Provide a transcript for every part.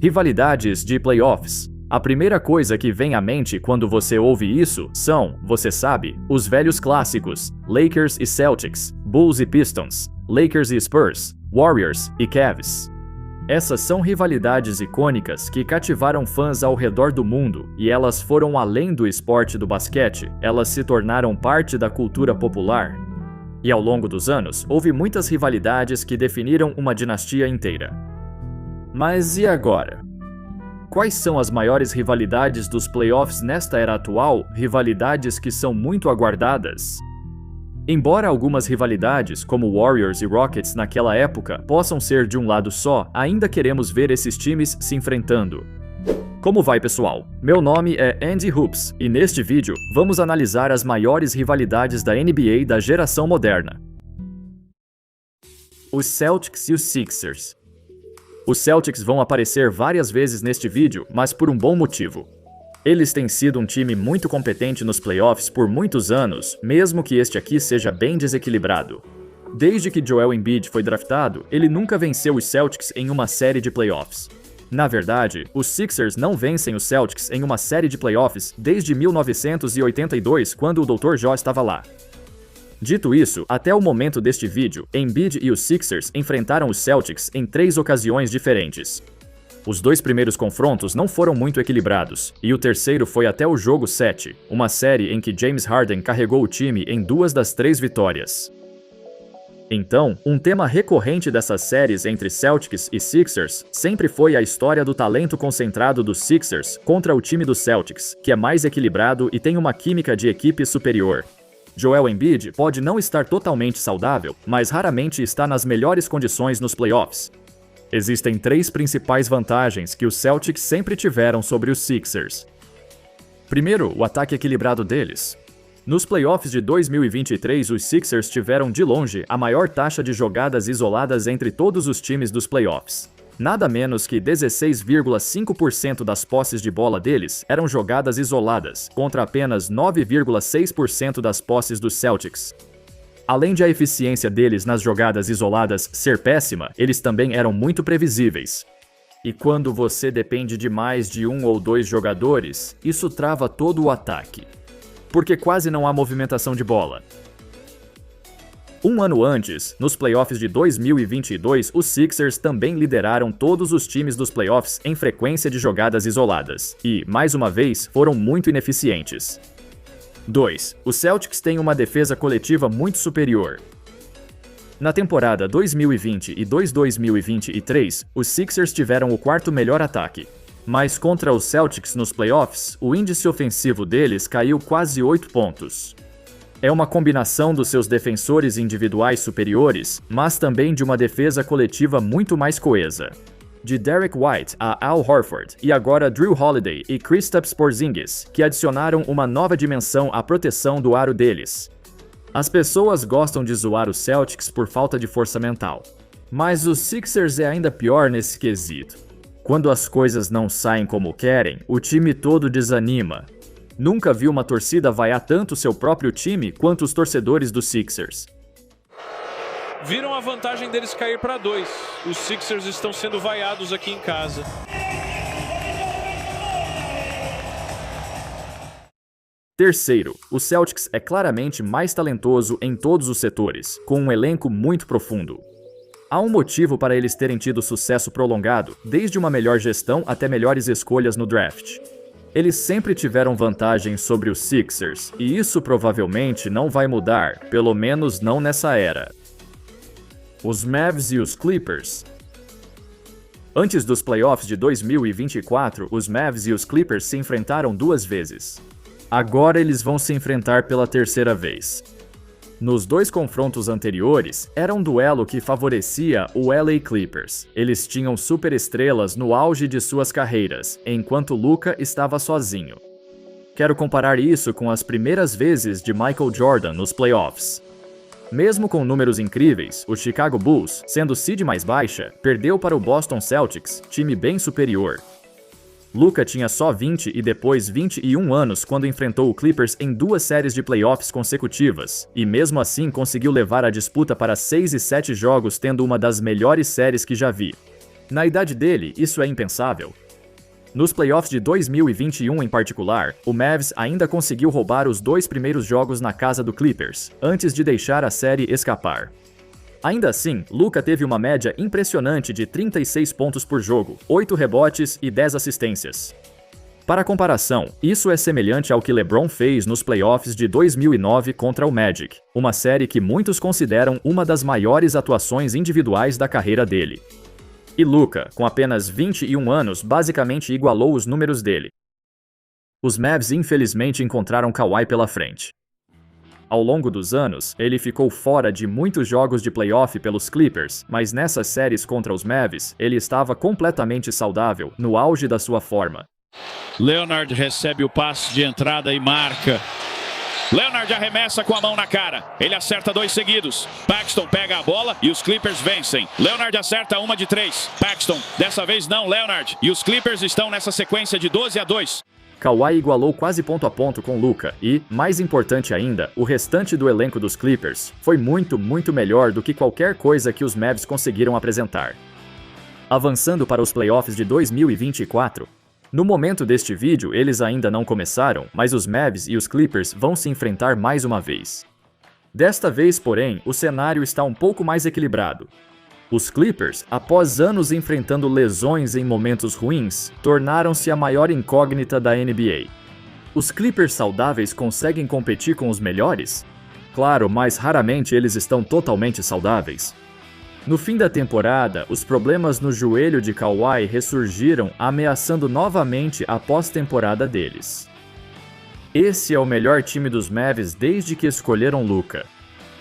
Rivalidades de playoffs. A primeira coisa que vem à mente quando você ouve isso são, você sabe, os velhos clássicos, Lakers e Celtics, Bulls e Pistons, Lakers e Spurs, Warriors e Cavs. Essas são rivalidades icônicas que cativaram fãs ao redor do mundo, e elas foram além do esporte do basquete, elas se tornaram parte da cultura popular. E ao longo dos anos, houve muitas rivalidades que definiram uma dinastia inteira. Mas e agora? Quais são as maiores rivalidades dos playoffs nesta era atual, rivalidades que são muito aguardadas? Embora algumas rivalidades, como Warriors e Rockets naquela época, possam ser de um lado só, ainda queremos ver esses times se enfrentando. Como vai, pessoal? Meu nome é Andy Hoops, e neste vídeo, vamos analisar as maiores rivalidades da NBA da geração moderna. Os Celtics e os Sixers. Os Celtics vão aparecer várias vezes neste vídeo, mas por um bom motivo. Eles têm sido um time muito competente nos playoffs por muitos anos, mesmo que este aqui seja bem desequilibrado. Desde que Joel Embiid foi draftado, ele nunca venceu os Celtics em uma série de playoffs. Na verdade, os Sixers não vencem os Celtics em uma série de playoffs desde 1982, quando o Dr. J estava lá. Dito isso, até o momento deste vídeo, Embiid e os Sixers enfrentaram os Celtics em 3 ocasiões diferentes. Os 2 primeiros confrontos não foram muito equilibrados, e o terceiro foi até o jogo 7, uma série em que James Harden carregou o time em 2 das 3 vitórias. Então, um tema recorrente dessas séries entre Celtics e Sixers sempre foi a história do talento concentrado dos Sixers contra o time dos Celtics, que é mais equilibrado e tem uma química de equipe superior. Joel Embiid pode não estar totalmente saudável, mas raramente está nas melhores condições nos playoffs. Existem 3 principais vantagens que os Celtics sempre tiveram sobre os Sixers. Primeiro, o ataque equilibrado deles. Nos playoffs de 2023, os Sixers tiveram de longe a maior taxa de jogadas isoladas entre todos os times dos playoffs. Nada menos que 16,5% das posses de bola deles eram jogadas isoladas, contra apenas 9,6% das posses dos Celtics. Além de a eficiência deles nas jogadas isoladas ser péssima, eles também eram muito previsíveis. E quando você depende de mais de 1 ou 2 jogadores, isso trava todo o ataque, porque quase não há movimentação de bola. Um ano antes, nos playoffs de 2022, os Sixers também lideraram todos os times dos playoffs em frequência de jogadas isoladas, e, mais uma vez, foram muito ineficientes. 2. Os Celtics têm uma defesa coletiva muito superior. Na temporada 2020 e 2023, os Sixers tiveram o 4º melhor ataque. Mas contra os Celtics nos playoffs, o índice ofensivo deles caiu quase 8 pontos. É uma combinação dos seus defensores individuais superiores, mas também de uma defesa coletiva muito mais coesa. De Derek White a Al Horford, e agora Drew Holiday e Kristaps Porzingis, que adicionaram uma nova dimensão à proteção do aro deles. As pessoas gostam de zoar os Celtics por falta de força mental, mas os Sixers é ainda pior nesse quesito. Quando as coisas não saem como querem, o time todo desanima. Nunca vi uma torcida vaiar tanto seu próprio time quanto os torcedores dos Sixers. Viram a vantagem deles cair para 2. Os Sixers estão sendo vaiados aqui em casa. Terceiro, o Celtics é claramente mais talentoso em todos os setores, com um elenco muito profundo. Há um motivo para eles terem tido sucesso prolongado, desde uma melhor gestão até melhores escolhas no draft. Eles sempre tiveram vantagem sobre os Sixers, e isso provavelmente não vai mudar, pelo menos não nessa era. Os Mavs e os Clippers. Antes dos playoffs de 2024, os Mavs e os Clippers se enfrentaram 2 vezes. Agora eles vão se enfrentar pela 3ª vez. Nos 2 confrontos anteriores, era um duelo que favorecia o LA Clippers. Eles tinham superestrelas no auge de suas carreiras, enquanto Luka estava sozinho. Quero comparar isso com as primeiras vezes de Michael Jordan nos playoffs. Mesmo com números incríveis, o Chicago Bulls, sendo seed mais baixa, perdeu para o Boston Celtics, time bem superior. Luka tinha só 20 e depois 21 anos quando enfrentou o Clippers em 2 séries de playoffs consecutivas, e mesmo assim conseguiu levar a disputa para 6 e 7 jogos, tendo uma das melhores séries que já vi. Na idade dele, isso é impensável. Nos playoffs de 2021 em particular, o Mavs ainda conseguiu roubar os 2 primeiros jogos na casa do Clippers, antes de deixar a série escapar. Ainda assim, Luka teve uma média impressionante de 36 pontos por jogo, 8 rebotes e 10 assistências. Para comparação, isso é semelhante ao que LeBron fez nos playoffs de 2009 contra o Magic, uma série que muitos consideram uma das maiores atuações individuais da carreira dele. E Luka, com apenas 21 anos, basicamente igualou os números dele. Os Mavs infelizmente encontraram Kawhi pela frente. Ao longo dos anos, ele ficou fora de muitos jogos de playoff pelos Clippers, mas nessas séries contra os Mavs, ele estava completamente saudável, no auge da sua forma. Leonard recebe o passe de entrada e marca. Leonard arremessa com a mão na cara. Ele acerta 2 seguidos. Paxton pega a bola e os Clippers vencem. Leonard acerta uma de 3. Paxton, dessa vez não, Leonard. E os Clippers estão nessa sequência de 12-2. Kawhi igualou quase ponto a ponto com Luka e, mais importante ainda, o restante do elenco dos Clippers foi muito melhor do que qualquer coisa que os Mavs conseguiram apresentar. Avançando para os playoffs de 2024, no momento deste vídeo eles ainda não começaram, mas os Mavs e os Clippers vão se enfrentar mais uma vez. Desta vez, porém, o cenário está um pouco mais equilibrado. Os Clippers, após anos enfrentando lesões em momentos ruins, tornaram-se a maior incógnita da NBA. Os Clippers saudáveis conseguem competir com os melhores? Claro, mas raramente eles estão totalmente saudáveis. No fim da temporada, os problemas no joelho de Kawhi ressurgiram, ameaçando novamente a pós-temporada deles. Esse é o melhor time dos Mavs desde que escolheram Luka.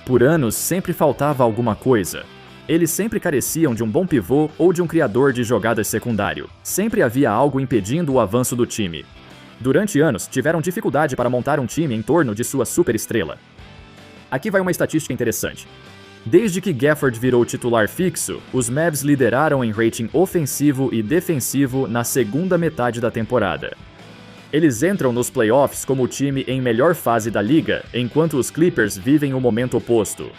Por anos sempre faltava alguma coisa. Eles sempre careciam de um bom pivô ou de um criador de jogadas secundário. Sempre havia algo impedindo o avanço do time. Durante anos, tiveram dificuldade para montar um time em torno de sua superestrela. Aqui vai uma estatística interessante. Desde que Gafford virou titular fixo, os Mavs lideraram em rating ofensivo e defensivo na segunda metade da temporada. Eles entram nos playoffs como o time em melhor fase da liga, enquanto os Clippers vivem o momento oposto.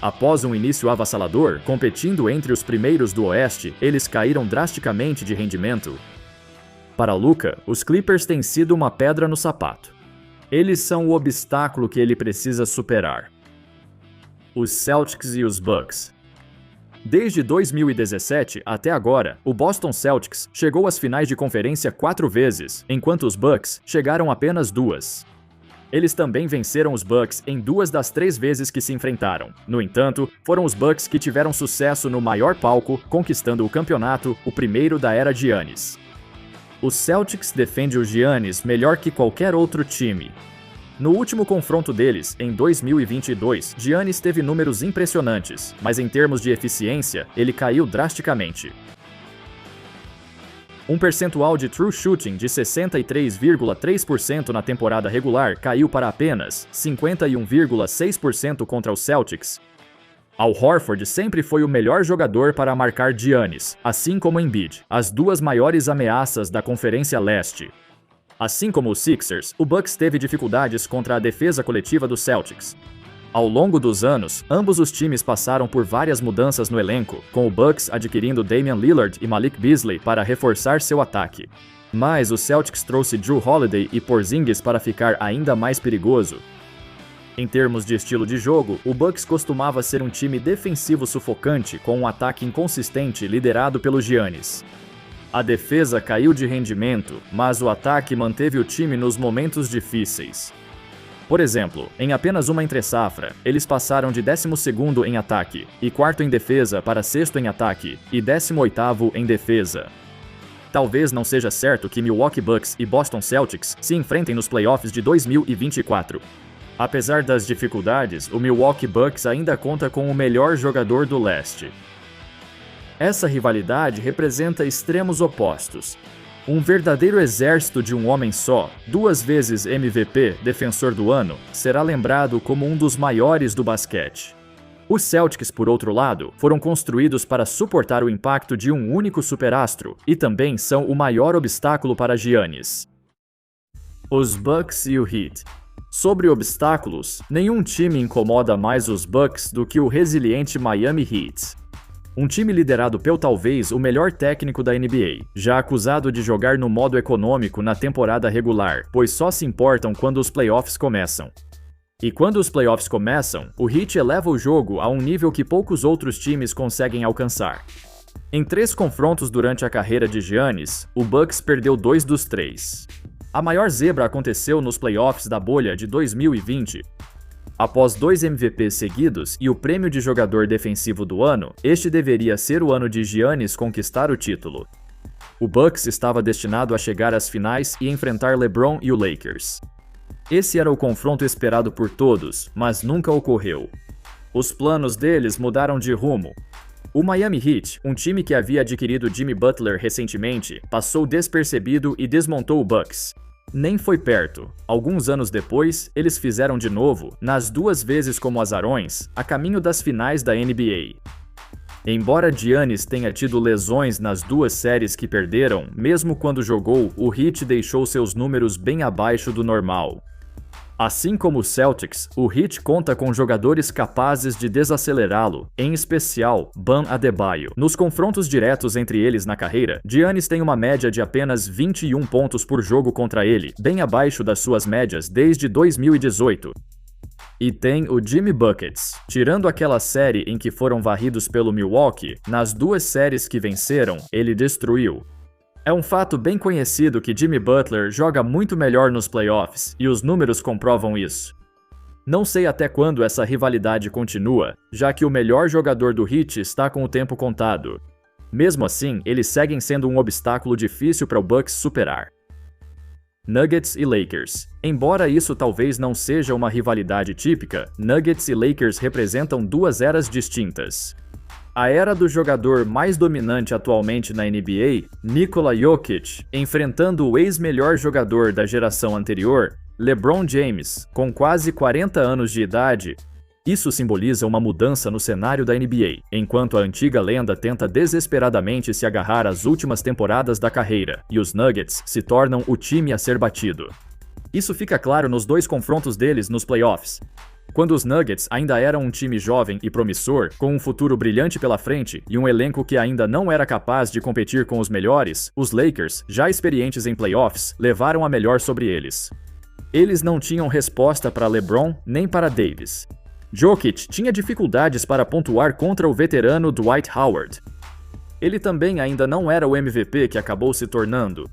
Após um início avassalador, competindo entre os primeiros do Oeste, eles caíram drasticamente de rendimento. Para Luka, os Clippers têm sido uma pedra no sapato. Eles são o obstáculo que ele precisa superar. Os Celtics e os Bucks. Desde 2017 até agora, o Boston Celtics chegou às finais de conferência 4 vezes, enquanto os Bucks chegaram apenas 2. Eles também venceram os Bucks em 2 das 3 vezes que se enfrentaram. No entanto, foram os Bucks que tiveram sucesso no maior palco, conquistando o campeonato, o primeiro da era Giannis. Os Celtics defendem o Giannis melhor que qualquer outro time. No último confronto deles, em 2022, Giannis teve números impressionantes, mas em termos de eficiência, ele caiu drasticamente. Um percentual de true shooting de 63,3% na temporada regular caiu para apenas 51,6% contra os Celtics. Al Horford sempre foi o melhor jogador para marcar Giannis, assim como Embiid, as 2 maiores ameaças da Conferência Leste. Assim como os Sixers, o Bucks teve dificuldades contra a defesa coletiva dos Celtics. Ao longo dos anos, ambos os times passaram por várias mudanças no elenco, com o Bucks adquirindo Damian Lillard e Malik Beasley para reforçar seu ataque. Mas o Celtics trouxe Jrue Holiday e Porzingis para ficar ainda mais perigoso. Em termos de estilo de jogo, o Bucks costumava ser um time defensivo sufocante com um ataque inconsistente liderado pelo Giannis. A defesa caiu de rendimento, mas o ataque manteve o time nos momentos difíceis. Por exemplo, em apenas uma entre-safra, eles passaram de 12º em ataque, e 4º em defesa para 6º em ataque, e 18º em defesa. Talvez não seja certo que Milwaukee Bucks e Boston Celtics se enfrentem nos playoffs de 2024. Apesar das dificuldades, o Milwaukee Bucks ainda conta com o melhor jogador do leste. Essa rivalidade representa extremos opostos. Um verdadeiro exército de um homem só, 2 vezes MVP, defensor do ano, será lembrado como um dos maiores do basquete. Os Celtics, por outro lado, foram construídos para suportar o impacto de um único superastro e também são o maior obstáculo para Giannis. Os Bucks e o Heat. Sobre obstáculos, nenhum time incomoda mais os Bucks do que o resiliente Miami Heat. Um time liderado pelo talvez o melhor técnico da NBA, já acusado de jogar no modo econômico na temporada regular, pois só se importam quando os playoffs começam. E quando os playoffs começam, o Heat eleva o jogo a um nível que poucos outros times conseguem alcançar. Em 3 confrontos durante a carreira de Giannis, o Bucks perdeu 2 dos 3. A maior zebra aconteceu nos playoffs da bolha de 2020. Após 2 MVPs seguidos e o prêmio de jogador defensivo do ano, este deveria ser o ano de Giannis conquistar o título. O Bucks estava destinado a chegar às finais e enfrentar LeBron e o Lakers. Esse era o confronto esperado por todos, mas nunca ocorreu. Os planos deles mudaram de rumo. O Miami Heat, um time que havia adquirido Jimmy Butler recentemente, passou despercebido e desmontou o Bucks. Nem foi perto. Alguns anos depois, eles fizeram de novo, nas 2 vezes como azarões, a caminho das finais da NBA. Embora Giannis tenha tido lesões nas 2 séries que perderam, mesmo quando jogou, o Heat deixou seus números bem abaixo do normal. Assim como o Celtics, o Heat conta com jogadores capazes de desacelerá-lo, em especial Bam Adebayo. Nos confrontos diretos entre eles na carreira, Giannis tem uma média de apenas 21 pontos por jogo contra ele, bem abaixo das suas médias desde 2018. E tem o Jimmy Buckets. Tirando aquela série em que foram varridos pelo Milwaukee, nas 2 séries que venceram, ele destruiu. É um fato bem conhecido que Jimmy Butler joga muito melhor nos playoffs, e os números comprovam isso. Não sei até quando essa rivalidade continua, já que o melhor jogador do Heat está com o tempo contado. Mesmo assim, eles seguem sendo um obstáculo difícil para o Bucks superar. Nuggets e Lakers. Embora isso talvez não seja uma rivalidade típica, Nuggets e Lakers representam 2 eras distintas. A era do jogador mais dominante atualmente na NBA, Nikola Jokic, enfrentando o ex-melhor jogador da geração anterior, LeBron James, com quase 40 anos de idade. Isso simboliza uma mudança no cenário da NBA, enquanto a antiga lenda tenta desesperadamente se agarrar às últimas temporadas da carreira, e os Nuggets se tornam o time a ser batido. Isso fica claro nos 2 confrontos deles nos playoffs. Quando os Nuggets ainda eram um time jovem e promissor, com um futuro brilhante pela frente e um elenco que ainda não era capaz de competir com os melhores, os Lakers, já experientes em playoffs, levaram a melhor sobre eles. Eles não tinham resposta para LeBron nem para Davis. Jokic tinha dificuldades para pontuar contra o veterano Dwight Howard. Ele também ainda não era o MVP que acabou se tornando.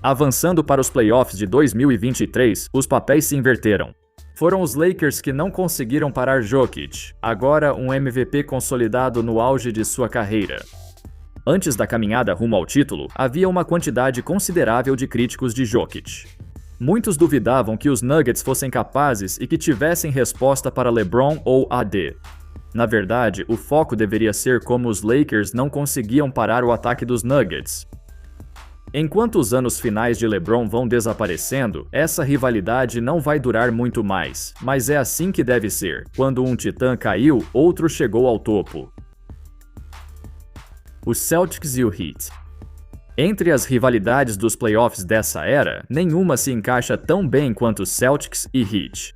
Avançando para os playoffs de 2023, os papéis se inverteram. Foram os Lakers que não conseguiram parar Jokic, agora um MVP consolidado no auge de sua carreira. Antes da caminhada rumo ao título, havia uma quantidade considerável de críticos de Jokic. Muitos duvidavam que os Nuggets fossem capazes e que tivessem resposta para LeBron ou AD. Na verdade, o foco deveria ser como os Lakers não conseguiam parar o ataque dos Nuggets. Enquanto os anos finais de LeBron vão desaparecendo, essa rivalidade não vai durar muito mais, mas é assim que deve ser. Quando um titã caiu, outro chegou ao topo. Os Celtics e o Heat. Entre as rivalidades dos playoffs dessa era, nenhuma se encaixa tão bem quanto Celtics e Heat.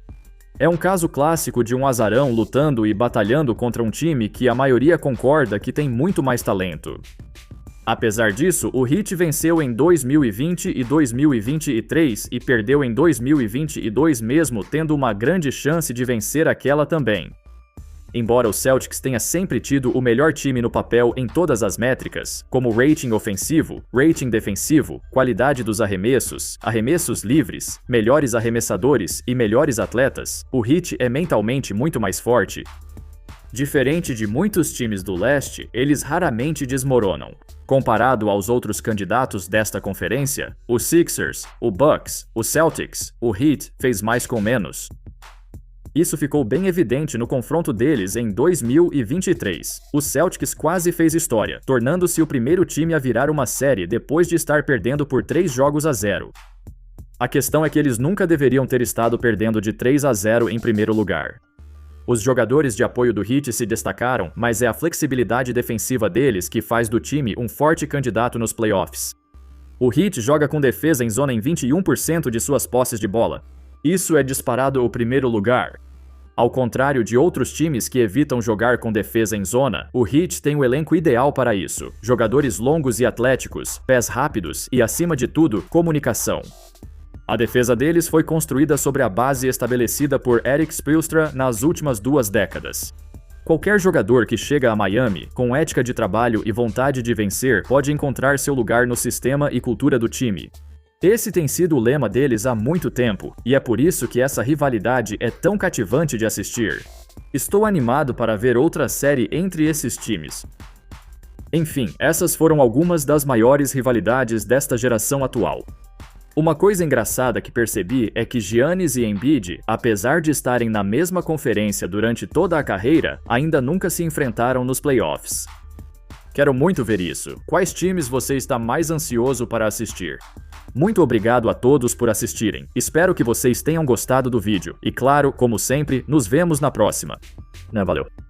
É um caso clássico de um azarão lutando e batalhando contra um time que a maioria concorda que tem muito mais talento. Apesar disso, o Heat venceu em 2020 e 2023 e perdeu em 2022 mesmo tendo uma grande chance de vencer aquela também. Embora o Celtics tenha sempre tido o melhor time no papel em todas as métricas, como rating ofensivo, rating defensivo, qualidade dos arremessos, arremessos livres, melhores arremessadores e melhores atletas, o Heat é mentalmente muito mais forte. Diferente de muitos times do leste, eles raramente desmoronam. Comparado aos outros candidatos desta conferência, os Sixers, o Bucks, o Celtics, o Heat fez mais com menos. Isso ficou bem evidente no confronto deles em 2023. O Celtics quase fez história, tornando-se o primeiro time a virar uma série depois de estar perdendo por 3-0. A questão é que eles nunca deveriam ter estado perdendo de 3-0 em primeiro lugar. Os jogadores de apoio do Heat se destacaram, mas é a flexibilidade defensiva deles que faz do time um forte candidato nos playoffs. O Heat joga com defesa em zona em 21% de suas posses de bola. Isso é disparado o primeiro lugar. Ao contrário de outros times que evitam jogar com defesa em zona, o Heat tem o elenco ideal para isso. Jogadores longos e atléticos, pés rápidos e, acima de tudo, comunicação. A defesa deles foi construída sobre a base estabelecida por Erik Spoelstra nas últimas 2 décadas. Qualquer jogador que chega a Miami, com ética de trabalho e vontade de vencer, pode encontrar seu lugar no sistema e cultura do time. Esse tem sido o lema deles há muito tempo, e é por isso que essa rivalidade é tão cativante de assistir. Estou animado para ver outra série entre esses times. Enfim, essas foram algumas das maiores rivalidades desta geração atual. Uma coisa engraçada que percebi é que Giannis e Embiid, apesar de estarem na mesma conferência durante toda a carreira, ainda nunca se enfrentaram nos playoffs. Quero muito ver isso. Quais times você está mais ansioso para assistir? Muito obrigado a todos por assistirem. Espero que vocês tenham gostado do vídeo. E claro, como sempre, nos vemos na próxima. Valeu!